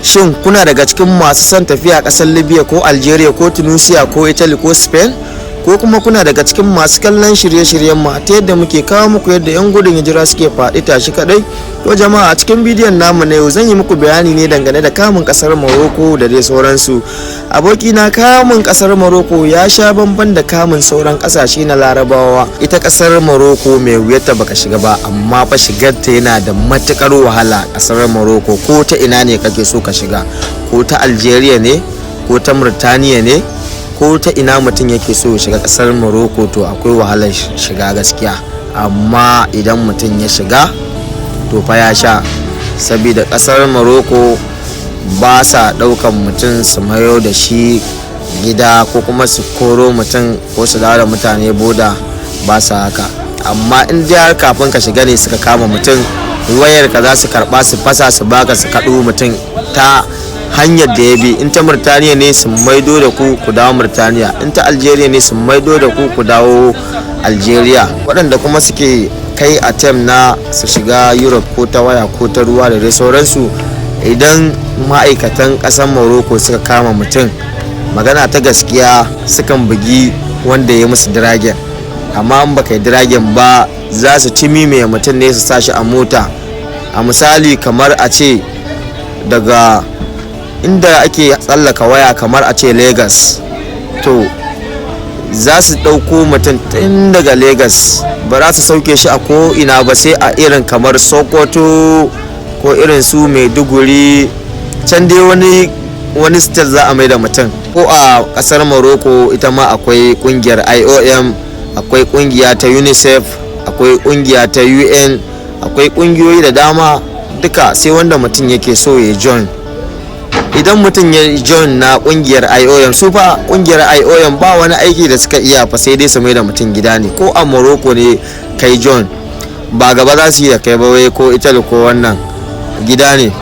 Shin kuna daga cikin masu son tafiya ƙasar Libya ko Algeria ko Tunisia ko Italy ko Spain? Ko kuma kuna daga cikin masu kallon shirye-shiryen mu ta yadda muke kawo muku yadda 'yan gudun hijira suke faɗi tashi kadai? To jama'a, a cikin bidiyon namu na yau zan yi muku bayani ne dangane da kamun ƙasar Morocco da dai sauransu. Abokina, kamun ƙasar Morocco ya sha bamban da kamun sauran ƙasashe na Larabawa. Ita ƙasar Morocco mai wuyarta baka shiga ba, amma fa shigarta yana da matukar wahala. Ƙasar Morocco ko ta ina ne kake so ka shiga, ko ta Algeria ne, ko ta Mauritania ne, ko ta ina mutum yake so ya shiga kasar Morocco, to akwai wahalar shiga gaskiya. Amma idan mutum ya shiga to fa ya sha, saboda kasar Morocco ba sa daukan mutum su mayo da shi gida ko kuma su koro mutum ko su dawo da mutane boda, ba sa haka. Amma in dai har kafin ka shiga ne suka kama mutum, wayar ka za su karba su fasa su baka su kaɗo mutum ta hanyar da ya bi. In ta Mauritania ne su maido da ku dawo Mauritania, in ta Algeria ne su maido da ku dawo Algeria. Waɗanda kuma suke kai attempt na su shiga Europe ko ta waya ko ta ruwa da dai sauransu, idan ma'aikatan ƙasar Morocco suka kama mutum, magana ta gaskiya sukan bugi wanda ya musu diragen. Amma in baka yi diragen ba, za su timi mai mutum ne su sa shi a mota. A misali, kamar a ce daga inda ake tsallaka waya, kamar a ce Lagos, to za su ɗauko mutum tun daga Lagos, ba za su sauke shi a ko ina ba sai a irin kamar Sokoto ko irin su Maiduguri, can dai wani state za a mai da mutum. Ko a ƙasar Morocco ita ma akwai ƙungiyar IOM, akwai ƙungiya ta UNICEF, akwai ƙungiya ta UN, akwai ƙungiyoyi da dama, duka sai wanda mutum yake so ya join. Idan mutum ya join na kungiyar IOM, su fa kungiyar IOM ba wani aiki da suka iya fa sai dai su mai da mutum gida ne. Ko a Morocco ne kai join, ba gaba za su yi da kai ba wai ko Italy ko wannan, gida ne.